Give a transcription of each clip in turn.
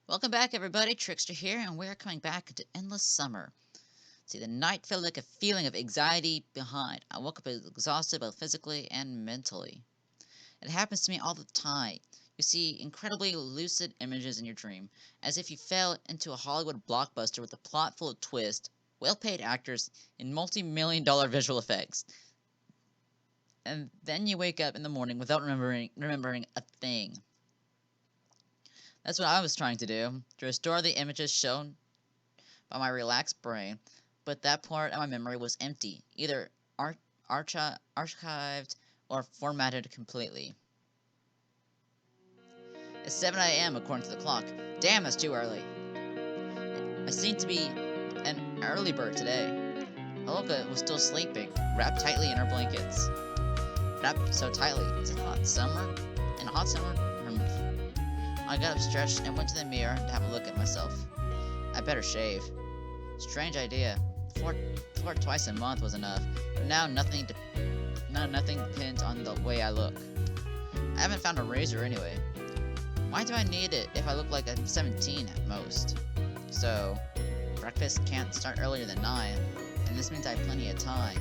Welcome back, everybody. Trickster here, and we're coming back into Endless Summer. See, the night felt like a feeling of anxiety behind. I woke up exhausted both physically and mentally. It happens to me all the time. You see incredibly lucid images in your dream, as if you fell into a Hollywood blockbuster with a plot full of twists, well-paid actors, and multi-million dollar visual effects. And then you wake up in the morning without remembering a thing. That's what I was trying to do, to restore the images shown by my relaxed brain, but that part of my memory was empty, either archived or formatted completely. It's 7 a.m. according to the clock. Damn, that's too early. I seem to be an early bird today. Olga was still sleeping, wrapped tightly in her blankets. Wrapped so tightly, is it hot summer? In a hot summer? I got up, stretched, and went to the mirror to have a look at myself. I better shave. Strange idea. Before twice a month was enough, but now nothing depends on the way I look. I haven't found a razor anyway. Why do I need it if I look like I'm 17 at most? So, breakfast can't start earlier than 9, and this means I have plenty of time,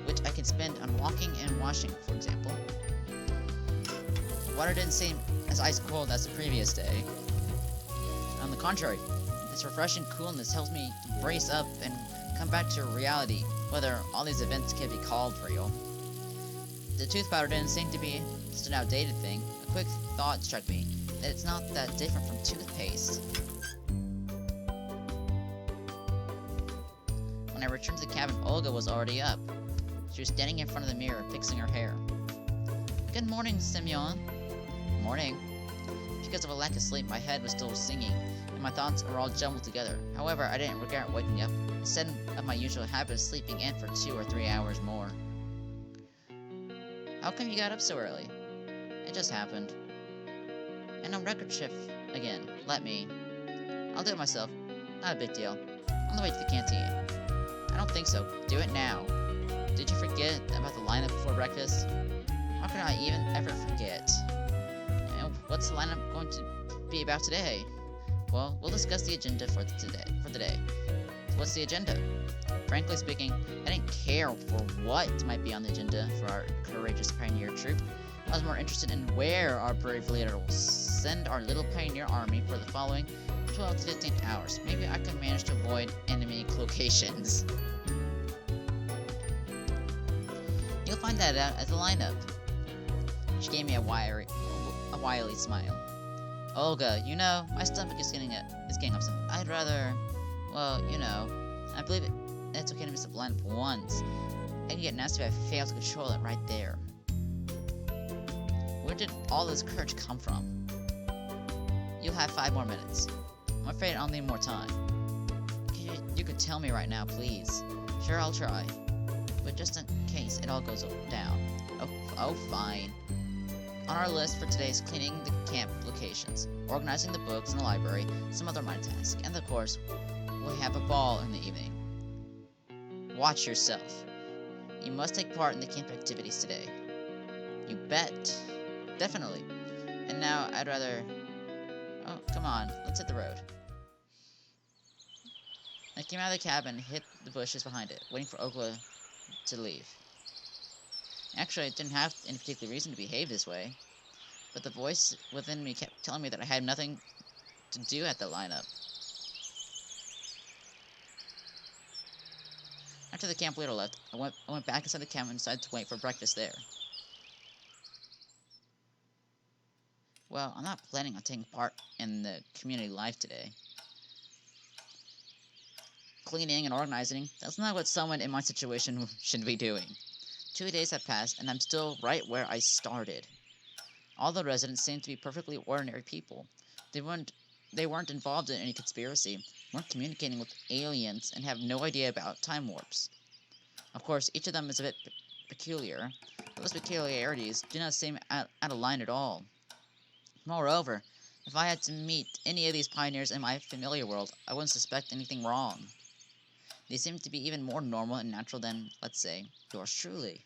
which I can spend on walking and washing, for example. Water didn't seem as ice cold as the previous day. On the contrary, this refreshing coolness helps me brace up and come back to reality, whether all these events can be called real. The tooth powder didn't seem to be just an outdated thing. A quick thought struck me that it's not that different from toothpaste. When I returned to the cabin, Olga was already up. She was standing in front of the mirror, fixing her hair. Good morning, Semyon. Morning. Because of a lack of sleep, my head was still singing, and my thoughts were all jumbled together. However, I didn't regret waking up instead of my usual habit of sleeping in for 2 or 3 hours more. How come you got up so early? It just happened. And on record shift again. Let me. I'll do it myself. Not a big deal. On the way to the canteen. I don't think so. Do it now. Did you forget about the lineup before breakfast? How could I even ever forget? And what's the lineup going to be about today? Well, we'll discuss the agenda for the day. What's the agenda? Frankly speaking, I didn't care for what might be on the agenda for our courageous pioneer troop. I was more interested in where our brave leader will send our little pioneer army for the following 12 to 15 hours. Maybe I can manage to avoid enemy locations. You'll find that out at the lineup. She gave me a wily smile. Olga, you know, my stomach is getting upset. I'd rather, well, you know, I believe it's okay to miss the lineup once. I can get nasty if I fail to control it right there. Where did all this courage come from? You'll have 5 more minutes. I'm afraid I'll need more time. You could tell me right now, please. Sure, I'll try. But just in case it all goes down. Oh, fine. On our list for today is cleaning the camp locations, organizing the books in the library, some other minor tasks, and of course, we'll have a ball in the evening. Watch yourself. You must take part in the camp activities today. You bet. Definitely. And now I'd rather... Oh, come on, let's hit the road. I came out of the cabin and hit the bushes behind it, waiting for Olga to leave. Actually, I didn't have any particular reason to behave this way, but the voice within me kept telling me that I had nothing to do at the lineup. After the camp leader left, I went back inside the cabin and decided to wait for breakfast there. Well, I'm not planning on taking part in the community life today. Cleaning and organizing, that's not what someone in my situation should be doing. 2 days have passed, and I'm still right where I started. All the residents seem to be perfectly ordinary people. They weren't involved in any conspiracy, weren't communicating with aliens, and have no idea about time warps. Of course, each of them is a bit peculiar, but those peculiarities do not seem out of line at all. Moreover, if I had to meet any of these pioneers in my familiar world, I wouldn't suspect anything wrong. They seem to be even more normal and natural than, let's say, yours truly.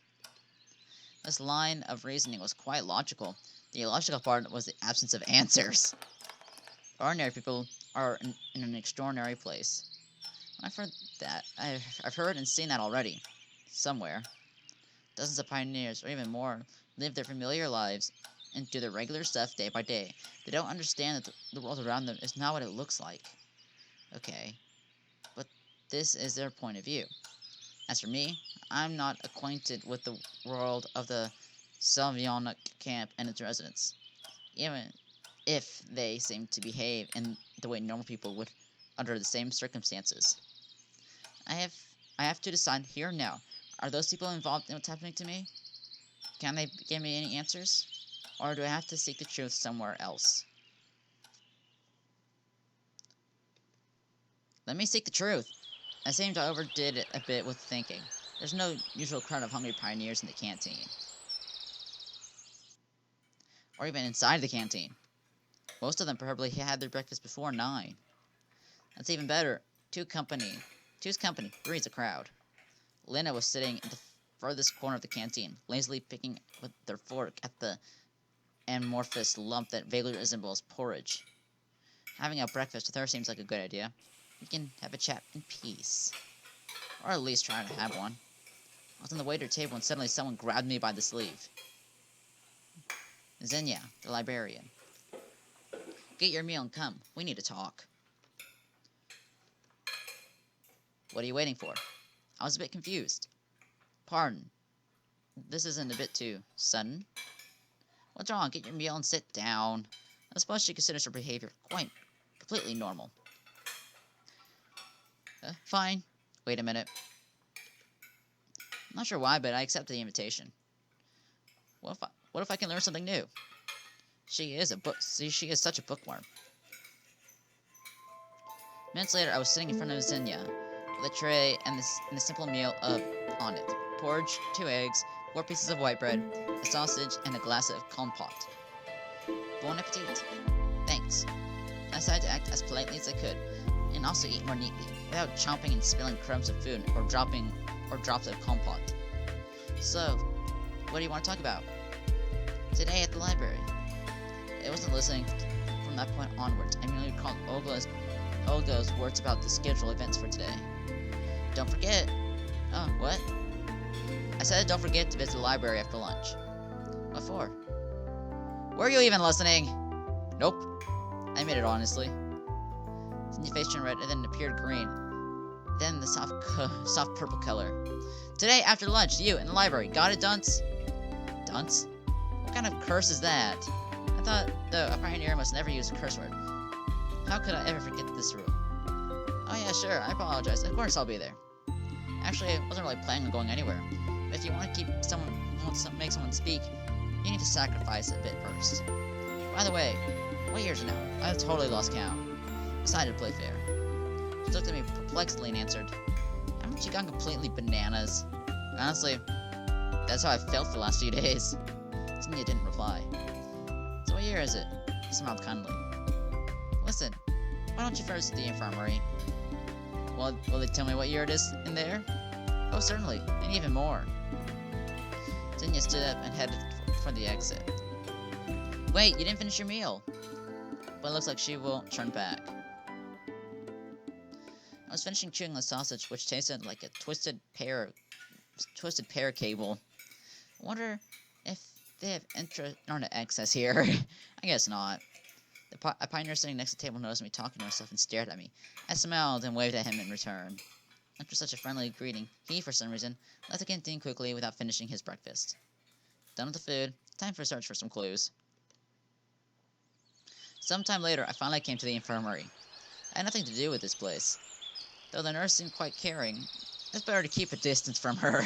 This line of reasoning was quite logical. The illogical part was the absence of answers. Ordinary people are in an extraordinary place. I've heard that. I've heard and seen that already. Somewhere. Dozens of pioneers, or even more, live their familiar lives and do their regular stuff day by day. They don't understand that the world around them is not what it looks like. Okay, but this is their point of view. As for me, I'm not acquainted with the world of the Salvionic camp and its residents, even if they seem to behave in the way normal people would under the same circumstances. I have I have to decide here and now. Are those people involved in what's happening to me? Can they give me any answers? Or do I have to seek the truth somewhere else? Let me seek the truth. I seem to overdid it a bit with thinking. There's no usual crowd of hungry pioneers in the canteen. Or even inside the canteen. Most of them probably had their breakfast before 9. That's even better. Two's company, three's a crowd. Lena was sitting in the furthest corner of the canteen, lazily picking with their fork at the amorphous lump that vaguely resembles porridge. Having a breakfast with her seems like a good idea. We can have a chat in peace. Or at least try to have one. I was on the waiter table when suddenly someone grabbed me by the sleeve. Xenia, the librarian. Get your meal and come. We need to talk. What are you waiting for? I was a bit confused. Pardon. This isn't a bit too sudden? What's wrong? Get your meal and sit down. I suppose she considers her behavior completely normal. Fine. Wait a minute. I'm not sure why, but I accepted the invitation. What if I can learn something new? She is such a bookworm. Minutes later, I was sitting in front of Xenia with a tray and the simple meal on it. Porridge, 2 eggs, 4 pieces of white bread, a sausage, and a glass of compote. Bon appetit. Thanks. I decided to act as politely as I could, and also eat more neatly, without chomping and spilling crumbs of food or drops of compote. So, what do you want to talk about? Today at the library. I wasn't listening from that point onwards. I merely recalled Olga's words about the scheduled events for today. Don't forget. Oh, what? I said don't forget to visit the library after lunch. What for? Were you even listening? Nope. I admitted honestly. Xenia's face turned red and then appeared green. Then the soft purple color. Today after lunch, you in the library. Got it, dunce? Dunce? What kind of curse is that? I thought, though, a pioneer must never use a curse word. How could I ever forget this rule? Oh yeah, sure, I apologize. Of course I'll be there. Actually, I wasn't really planning on going anywhere. But if you want to make someone speak, you need to sacrifice a bit first. By the way, what year is it now? I've totally lost count. Decided to play fair. She looked at me perplexedly and answered, haven't you gone completely bananas? Honestly, that's how I felt for the last few days. Xenia didn't reply. So what year is it? He smiled kindly. Listen, why don't you first at the infirmary? Well, will they tell me what year it is in there? Oh, certainly, and even more. Xenia stood up and headed for the exit. Wait, you didn't finish your meal. But it looks like she will turn back. I was finishing chewing the sausage, which tasted like a twisted pear cable. I wonder if they have internet access here. I guess not. A pioneer sitting next to the table noticed me talking to herself and stared at me. I smiled and waved at him in return. After such a friendly greeting, he, for some reason, left the canteen quickly without finishing his breakfast. Done with the food, time for a search for some clues. Sometime later, I finally came to the infirmary. I had nothing to do with this place. Though the nurse seemed quite caring, it's better to keep a distance from her.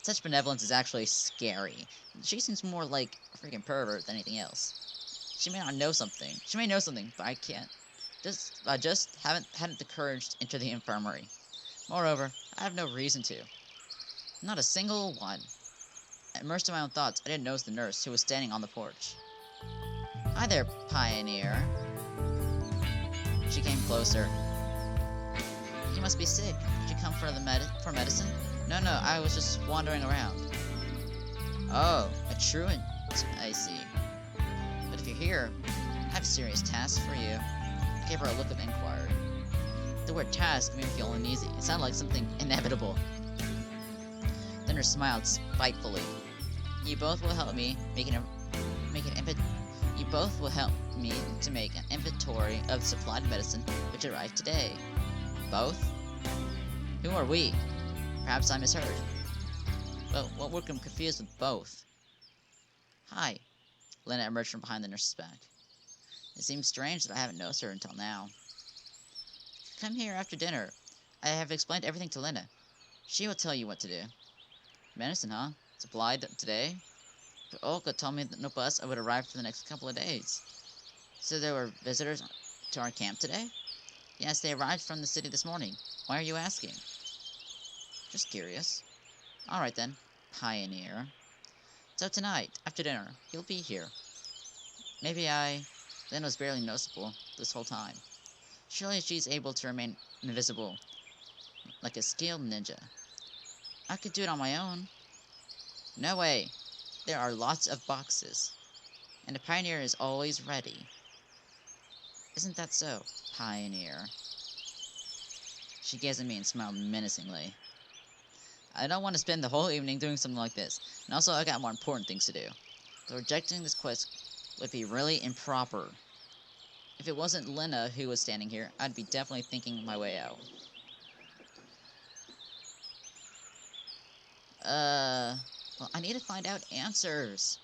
Such benevolence is actually scary. She seems more like a freaking pervert than anything else. She may know something, but I can't. I just hadn't the courage to enter the infirmary. Moreover, I have no reason to. Not a single one. Immersed in my own thoughts, I didn't notice the nurse, who was standing on the porch. Hi there, pioneer. She came closer. You must be sick. Did you come for medicine? No, I was just wandering around. Oh, a truant, I see. But if you're here, I have a serious task for you. gave her a look of inquiry. The word task made me feel uneasy. It sounded like something inevitable. Thunder smiled spitefully. You both will help me to make an inventory of supplied medicine which arrived today. Both? Who are we? Perhaps I misheard. But what were confused with both? Hi. Lena emerged from behind the nurse's back. It seems strange that I haven't noticed her until now. Come here after dinner. I have explained everything to Lena. She will tell you what to do. Medicine, huh? Supplied today? But Olga told me that no bus would arrive for the next couple of days. So there were visitors to our camp today? Yes, they arrived from the city this morning. Why are you asking? Just curious. Alright then, Pioneer. So tonight, after dinner, you'll be here. Lena was barely noticeable this whole time. Surely she's able to remain invisible, like a skilled ninja. I could do it on my own. No way. There are lots of boxes. And a Pioneer is always ready. Isn't that so, Pioneer? She gazed at me and smiled menacingly. I don't want to spend the whole evening doing something like this, and also I got more important things to do. But rejecting this quest would be really improper. If it wasn't Lena who was standing here, I'd be definitely thinking my way out. Well, I need to find out answers.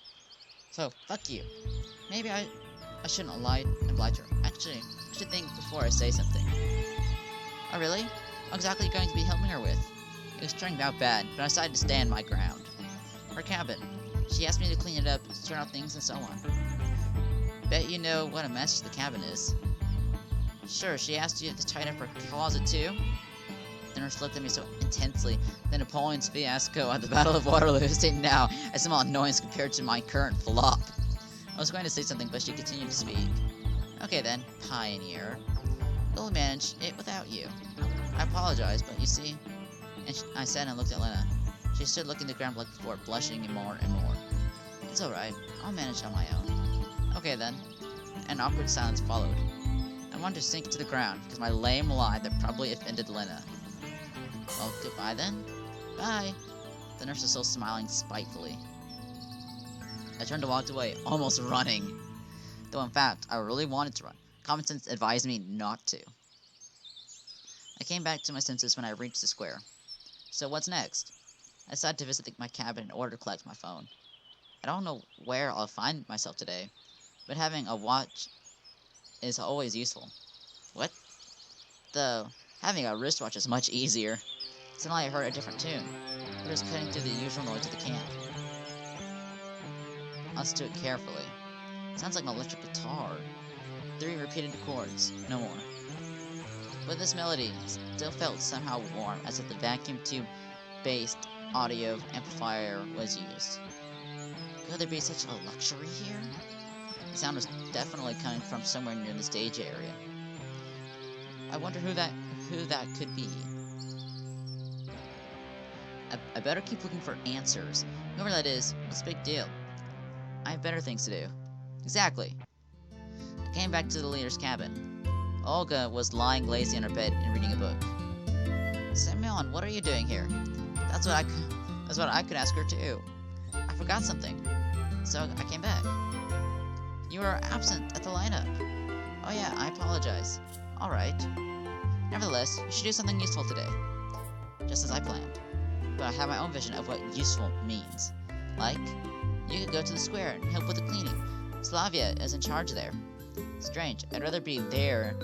So, fuck you. Maybe I shouldn't oblige her. Actually, I should think before I say something. Oh, really? What exactly are you going to be helping her with? It was turning out bad, but I decided to stand my ground. Her cabin. She asked me to clean it up, turn out things, and so on. Bet you know what a mess the cabin is. Sure, she asked you to tighten up her closet too? The nurse looked at me so intensely that Napoleon's fiasco at the Battle of Waterloo stayed now as small annoyance compared to my current flop. I was going to say something, but she continued to speak. Okay then, Pioneer. We'll manage it without you. I apologize, but you see... I said and looked at Lena. She stood looking at the ground like before, blushing more and more. It's alright. I'll manage on my own. Okay then. An awkward silence followed. I wanted to sink to the ground, because my lame lie that probably offended Lena. Well, goodbye then. Bye. The nurse was still smiling spitefully. I turned and walked away, almost running. Though in fact, I really wanted to run. Common sense advised me not to. I came back to my senses when I reached the square. So what's next? I decided to visit my cabin in order to collect my phone. I don't know where I'll find myself today, but having a watch is always useful. What? Though, having a wristwatch is much easier. Suddenly I heard a different tune. It was cutting through the usual noise of the camp. I listened to it carefully. It sounds like an electric guitar. 3 repeated chords, no more. But this melody still felt somehow warm, as if the vacuum tube-based audio amplifier was used. Could there be such a luxury here? The sound was definitely coming from somewhere near the stage area. I wonder who that could be. I better keep looking for answers. Whoever that is, what's the big deal? I have better things to do. Exactly. I came back to the leader's cabin. Olga was lying lazy on her bed and reading a book. Semyon, what are you doing here? That's what I could ask her too. I forgot something, so I came back. You were absent at the lineup. Oh yeah, I apologize. Alright. Nevertheless, you should do something useful today. Just as I planned. But I have my own vision of what useful means. Like, you could go to the square and help with the cleaning. Slavia is in charge there. Strange, I'd rather be there.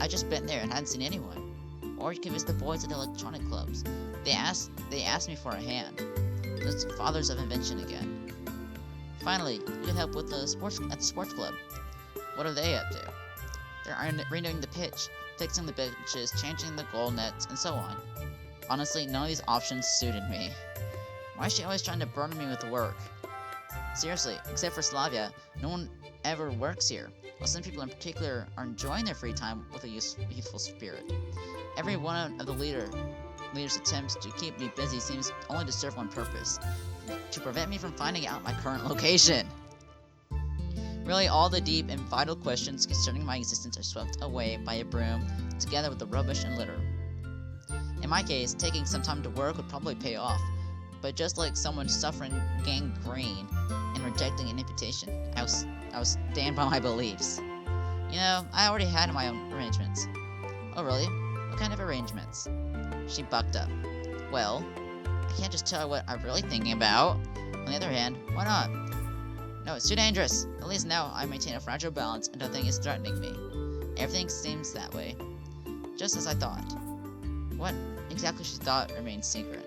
I just been there and hadn't seen anyone. Or you could visit the boys at the electronic clubs. They asked me for a hand. Those fathers of invention again. Finally, you could help with the sports club. What are they up to? They're renewing the pitch, fixing the benches, changing the goal nets, and so on. Honestly, none of these options suited me. Why is she always trying to burden me with work? Seriously, except for Slavia, no one ever works here, while some people in particular are enjoying their free time with a youthful spirit. Every one of the leader's attempts to keep me busy seems only to serve one purpose: to prevent me from finding out my current location. Really, all the deep and vital questions concerning my existence are swept away by a broom, together with the rubbish and litter. In my case, taking some time to work would probably pay off, but just like someone suffering gangrene and rejecting an invitation, I will stand by my beliefs. You know, I already had my own arrangements. Oh really? What kind of arrangements? She bucked up. Well, I can't just tell her what I'm really thinking about. On the other hand, why not? No, it's too dangerous. At least now I maintain a fragile balance and nothing is threatening me. Everything seems that way. Just as I thought. What exactly she thought remains secret.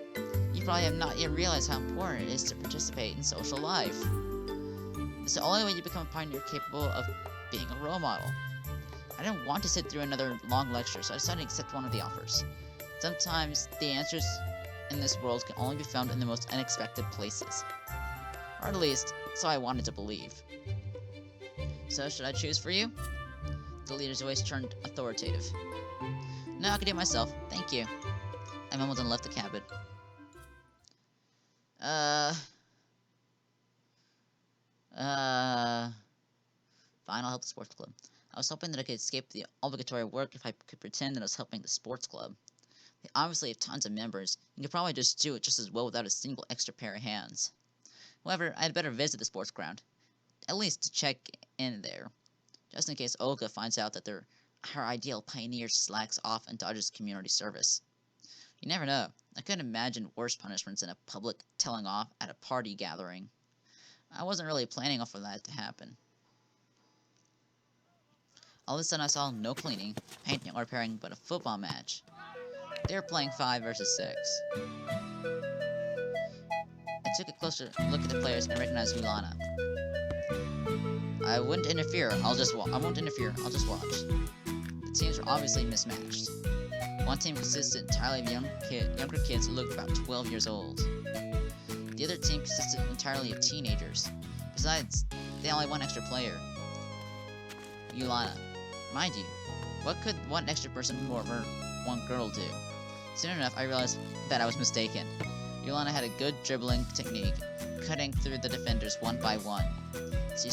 You probably have not yet realized how important it is to participate in social life. It's the only way you become a pioneer capable of being a role model. I didn't want to sit through another long lecture, so I decided to accept one of the offers. Sometimes the answers in this world can only be found in the most unexpected places. Or at least, so I wanted to believe. So, should I choose for you? The leader's voice turned authoritative. No, I can do it myself. Thank you. I mumbled and left the cabin. Fine, I'll help the sports club. I was hoping that I could escape the obligatory work if I could pretend that I was helping the sports club. They obviously have tons of members, and could probably just do it just as well without a single extra pair of hands. However, I'd better visit the sports ground, at least to check in there, just in case Olga finds out that her ideal pioneer slacks off and dodges community service. You never know. I couldn't imagine worse punishments than a public telling off at a party gathering. I wasn't really planning for that to happen. All of a sudden I saw no cleaning, painting, or repairing but a football match. They were playing 5 versus 6. I took a closer look at the players and recognized Ulana. I won't interfere, I'll just watch. The teams were obviously mismatched. One team consisted entirely of younger kids who looked about 12 years old. The other team consisted entirely of teenagers. Besides, they only had one extra player. Ulana. Mind you, what could one extra person more for one girl do? Soon enough, I realized that I was mistaken. Ulana had a good dribbling technique, cutting through the defenders one by one. She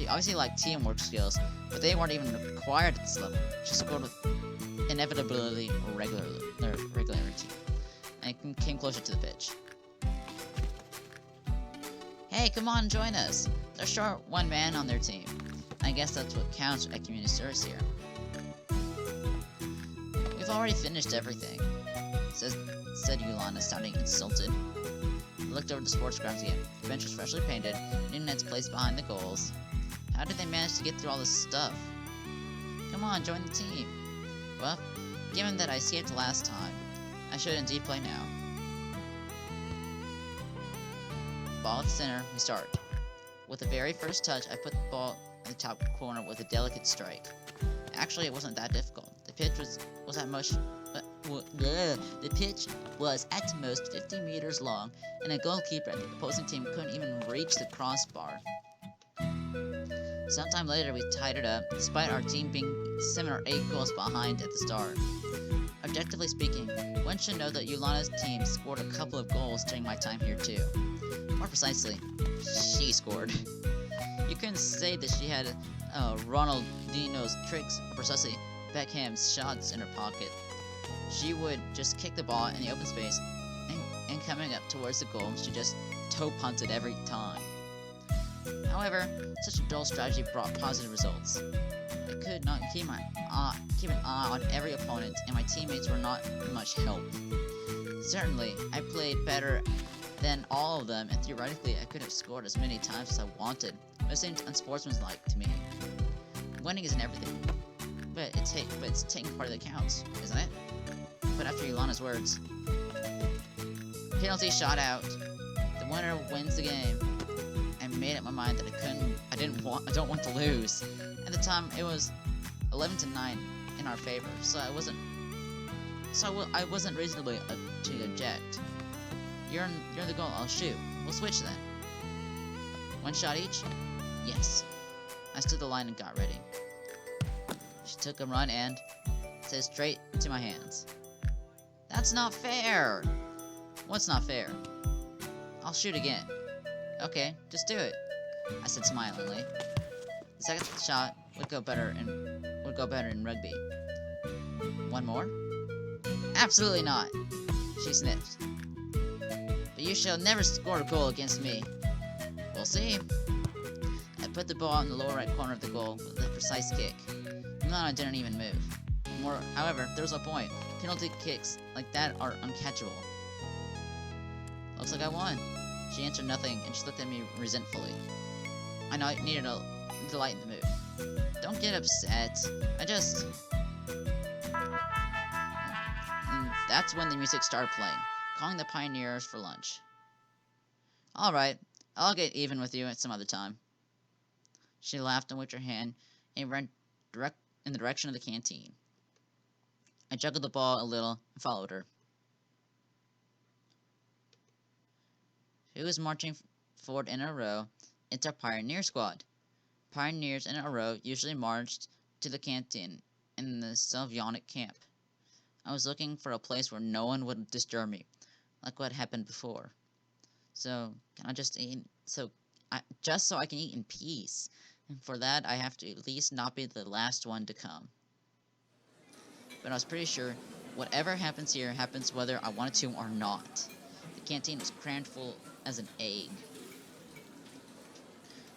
obviously liked teamwork skills, but they weren't even required at this level. She scored with inevitability or regularity, and came closer to the pitch. Hey, come on, join us. They're short one man on their team. I guess that's what counts at community service here. We've already finished everything, said Ulana, sounding insulted. I looked over the sports grounds again. The bench was freshly painted, new nets placed behind the goals. How did they manage to get through all this stuff? Come on, join the team. Well, given that I escaped last time, I should indeed play now. Ball at the center, we start. With the very first touch, I put the ball in the top corner with a delicate strike. Actually, it wasn't that difficult. The pitch was at most 50 meters long, and a goalkeeper at the opposing team couldn't even reach the crossbar. Sometime later, we tied it up, despite our team being 7 or 8 goals behind at the start. Objectively speaking, one should know that Ulana's team scored a couple of goals during my time here too. More precisely, she scored. You couldn't say that she had Ronaldinho's tricks or precisely Beckham's shots in her pocket. She would just kick the ball in the open space, and coming up towards the goal, she just toe punted every time. However, such a dull strategy brought positive results. I could not keep an eye on every opponent, and my teammates were not much help. Certainly, I played better than all of them, and theoretically, I could have scored as many times as I wanted, but it seemed unsportsmanlike to me. Winning isn't everything, but it's taking part that counts, isn't it? But after Ulana's words, penalty shot out. The winner wins the game. I made up my mind that I don't want to lose. At the time, it was 11-9 in our favor, so I wasn't reasonably to object. You're in the goal. I'll shoot. We'll switch then. 1 shot each? Yes. I stood the line and got ready. She took a run and said straight into my hands. That's not fair! What's not fair? I'll shoot again. Okay, just do it, I said smilingly. The second shot would go better in rugby. One more? Absolutely not, she sniffed. But you shall never score a goal against me. We'll see. I put the ball in the lower right corner of the goal with a precise kick. Milana didn't even move. However, there was a point. Penalty kicks like that are uncatchable. Looks like I won. She answered nothing, and she looked at me resentfully. I know I needed to lighten the mood. Don't get upset. And that's when the music started playing, calling the pioneers for lunch. Alright, I'll get even with you at some other time. She laughed and waved her hand and ran direct in the direction of the canteen. I juggled the ball a little and followed her. Who is marching forward in a row? It's our pioneer squad. Pioneers in a row usually marched to the canteen in the Sovionic camp. I was looking for a place where no one would disturb me, like what happened before. So I can eat in peace. And for that, I have to at least not be the last one to come. But I was pretty sure whatever happens here happens whether I wanted to or not. The canteen was crammed full as an egg.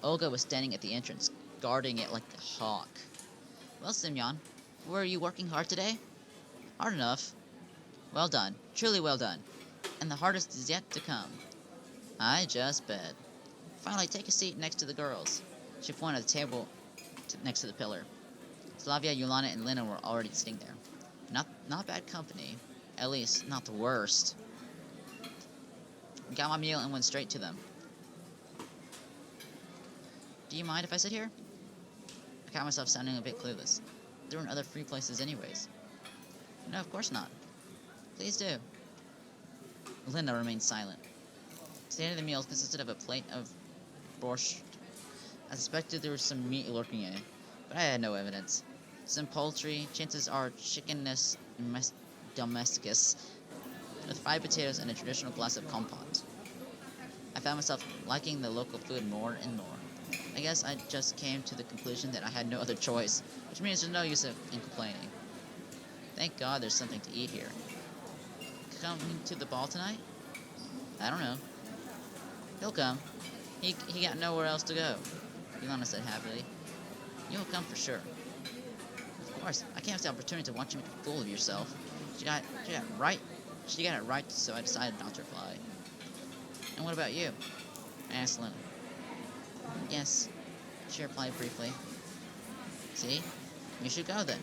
Olga was standing at the entrance, guarding it like a hawk. Well, Semyon, were you working hard today? Hard enough. Well done. Truly well done. And the hardest is yet to come. I just bet. Finally, take a seat next to the girls. She pointed at the table next to the pillar. Slavia, Yulana, and Lena were already sitting there. Not bad company. At least, not the worst. Got my meal and went straight to them. Do you mind if I sit here? I caught myself sounding a bit clueless. There weren't other free places anyways. No, of course not. Please do. Linda remained silent. Today the meal consisted of a plate of borscht. I suspected there was some meat lurking in it, but I had no evidence. Some poultry, chances are chickenus domesticus, with fried potatoes and a traditional glass of compote. I found myself liking the local food more and more. I guess I just came to the conclusion that I had no other choice, which means there's no use in complaining. Thank God there's something to eat here. Coming to the ball tonight? I don't know. He'll come. He got nowhere else to go, Ilana said happily. You'll come for sure. Of course, I can't have the opportunity to watch you make a fool of yourself. She got it right, so I decided not to reply. And what about you? I asked Lena. Yes, she replied briefly. See? You should go then,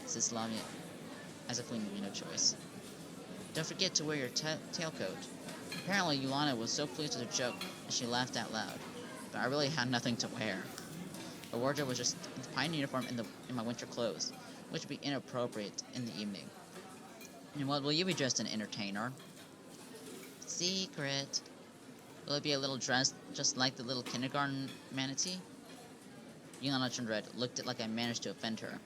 said Slavia, as if we knew no choice. Don't forget to wear your tailcoat. Apparently, Yulana was so pleased with her joke that she laughed out loud, but I really had nothing to wear. My wardrobe was just the pioneer uniform in my winter clothes, which would be inappropriate in the evening. And what will you be dressed in, entertainer? Secret. Will it be a little dress just like the little kindergarten manatee? Yulana turned red, looked it like I managed to offend her.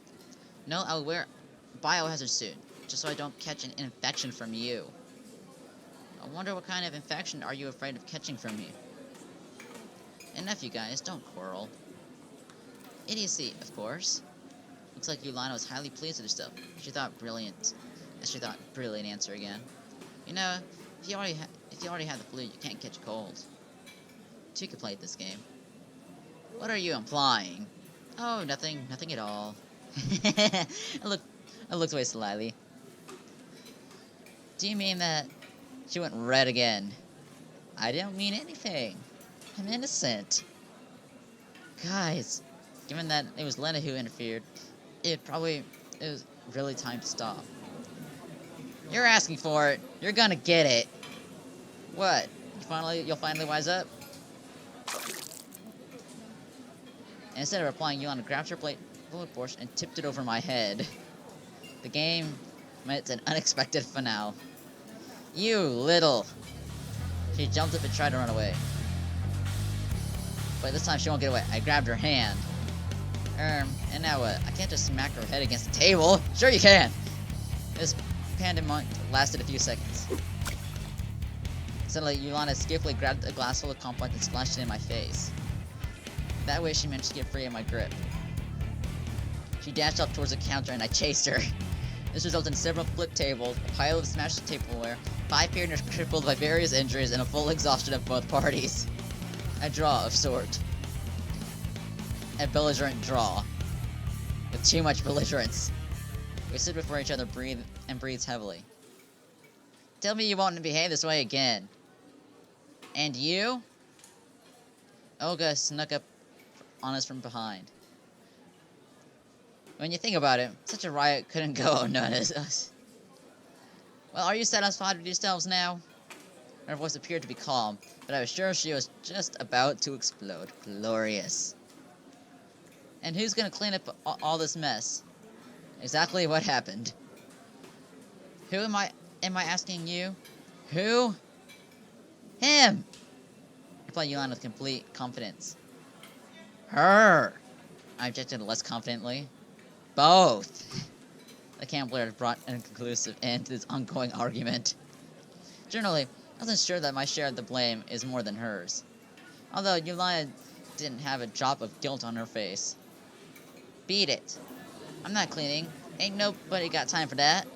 No, I'll wear a biohazard suit, just so I don't catch an infection from you. I wonder what kind of infection are you afraid of catching from me? Enough, you guys, don't quarrel. Idiocy, of course. Looks like Yulana was highly pleased with herself. She thought brilliant answer again. You know, if you already have the flu, you can't catch a cold. Two could play this game. What are you implying? Oh, nothing at all. I looked away slyly. Do you mean that she went red again? I don't mean anything. I'm innocent. Guys, given that it was Lena who interfered, it was really time to stop. You're asking for it. You're gonna get it. What? You'll finally wise up? And instead of replying, Yolanda grabbed her plate full of borscht and tipped it over my head. The game met an unexpected finale. You little! She jumped up and tried to run away. But this time she won't get away. I grabbed her hand. And now what? I can't just smack her head against the table. Sure you can! This pandemonium lasted a few seconds. Suddenly, Yolanda skillfully grabbed a glass full of compote and splashed it in my face. That way she managed to get free of my grip. She dashed up towards the counter and I chased her. This resulted in several flip tables, a pile of smashed tableware, 5 partners crippled by various injuries, and a full exhaustion of both parties. A draw of sort. A belligerent draw. With too much belligerence. We stood before each other, breathed heavily. Tell me you won't behave this way again. And you? Olga snuck up on us from behind. When you think about it, such a riot couldn't go unnoticed. Well, are you satisfied with yourselves now? Her voice appeared to be calm, but I was sure she was just about to explode. Glorious. And who's gonna clean up all this mess? Exactly what happened. Who am I asking you? Who? Him! Replied Yulan with complete confidence. Her! I objected less confidently. Both! The camp leader brought an conclusive end to this ongoing argument. Generally, I wasn't sure that my share of the blame is more than hers. Although Yulana didn't have a drop of guilt on her face. Beat it. I'm not cleaning. Ain't nobody got time for that.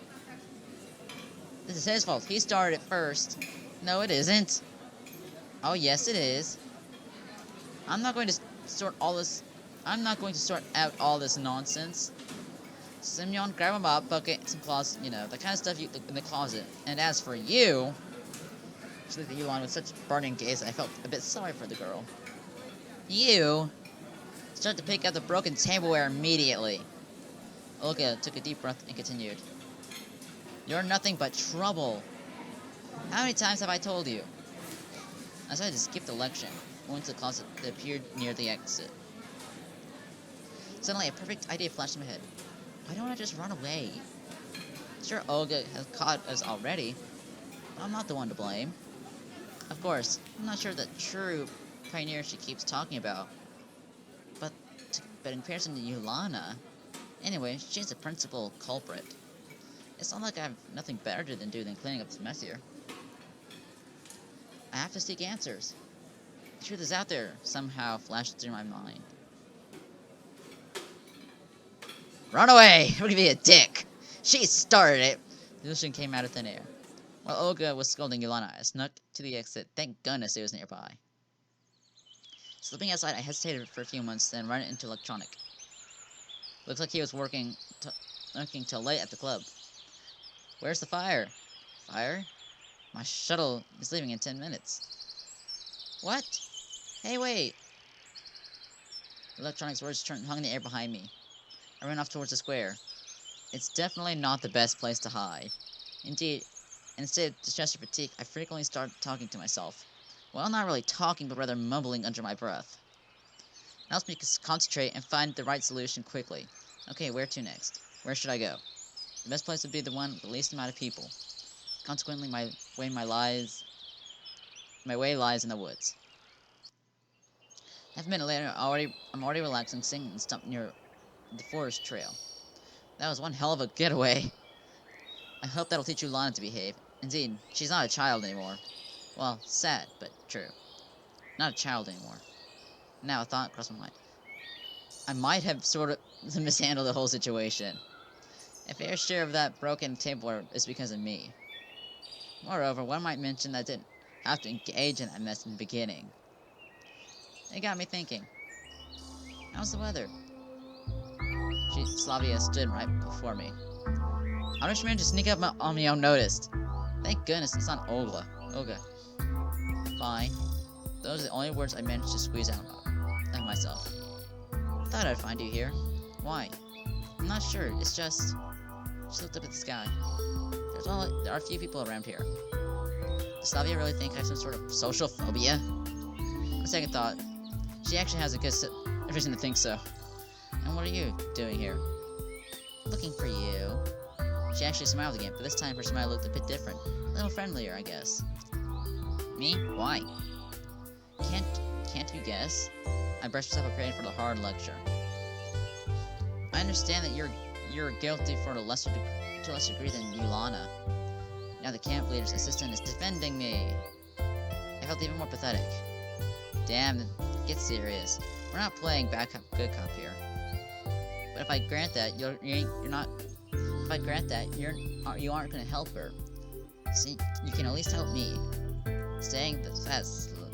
This is his fault. He started it first. No, it isn't. Oh, yes, it is. I'm not going to sort out all this nonsense. Simeon, grab a mop bucket, some cloths, you know, the kind of stuff you in the closet. And as for you, she looked at Yulan with such burning gaze, I felt a bit sorry for the girl. You start to pick up the broken tableware immediately. Olga took a deep breath and continued. You're nothing but trouble. How many times have I told you? I decided to skip the lecture. Went to the closet that appeared near the exit. Suddenly, a perfect idea flashed in my head. Why don't I just run away? Sure, Olga has caught us already, but I'm not the one to blame. Of course, I'm not sure the true pioneer she keeps talking about. But in comparison to Yulana, anyway, she's the principal culprit. It's not like I have nothing better to do than cleaning up this mess here. I have to seek answers. The truth is out there, somehow flashed through my mind. Run away! Don't be a dick! She started it! The solution came out of thin air. While Olga was scolding Yulana, I snuck to the exit. Thank goodness it was nearby. Slipping outside, I hesitated for a few months, then ran into electronic. Looks like he was working till late at the club. Where's the fire? Fire? My shuttle is leaving in 10 minutes. What? Hey, wait! Electronic's words hung in the air behind me. I ran off towards the square. It's definitely not the best place to hide. Indeed, instead of distress or fatigue, I frequently start talking to myself. Well, not really talking, but rather mumbling under my breath. It helps me concentrate and find the right solution quickly. Okay, where to next? Where should I go? The best place would be the one with the least amount of people. Consequently, my way lies in the woods. Half a minute later, I'm already relaxing, singing and stumped near the forest trail. That was one hell of a getaway. I hope that'll teach Yulana to behave. Indeed, she's not a child anymore. Well, sad, but true. Not a child anymore. Now a thought crossed my mind. I might have sort of mishandled the whole situation. A fair share of that broken tableware is because of me. Moreover, one might mention that I didn't have to engage in that mess in the beginning. It got me thinking. How's the weather? Slavia stood right before me. How did she manage to sneak up on me unnoticed? Thank goodness it's not Olga. Fine. Those are the only words I managed to squeeze out of myself. I thought I'd find you here. Why? I'm not sure. It's just... She looked up at the sky. There are a few people around here. Does Slavia really think I have some sort of social phobia? On second thought, she actually has a good reason to think so. And what are you doing here? Looking for you. She actually smiled again, but this time her smile looked a bit different. A little friendlier, I guess. Me? Why? Can't you guess? I brushed myself preparing for the hard lecture. I understand that you're guilty to a lesser degree than Yulana. Now the camp leader's assistant is defending me. I felt even more pathetic. Damn, get serious. We're not playing bad cop, good cop here. But if I grant that, you're not. If I grant that, you aren't gonna help her. See, you can at least help me. Saying that,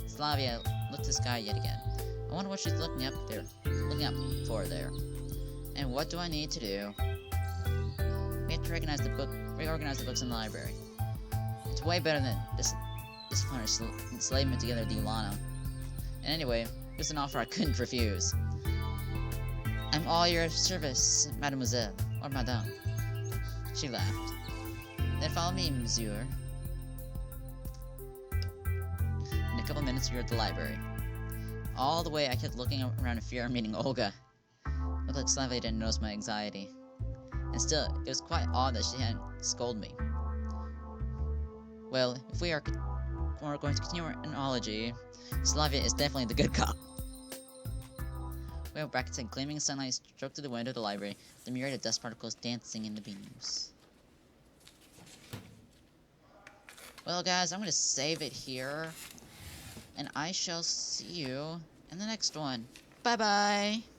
Slavia looked at the sky yet again. I wonder what she's looking up for there. And what do I need to do? We have to reorganize the books in the library. It's way better than disciplinary enslavement together with Ulana. And anyway, here's an offer I couldn't refuse. I'm all your service, mademoiselle, or madame. She laughed. Then follow me, monsieur. In a couple minutes, we were at the library. All the way, I kept looking around in fear of meeting Olga. Looked like Slavia didn't notice my anxiety. And still, it was quite odd that she hadn't scolded me. Well, if we're going to continue our analogy, Slavia is definitely the good cop. Well, brackets and gleaming sunlight struck through the window of the library, the myriad of dust particles dancing in the beams. Well, guys, I'm going to save it here, and I shall see you in the next one. Bye-bye!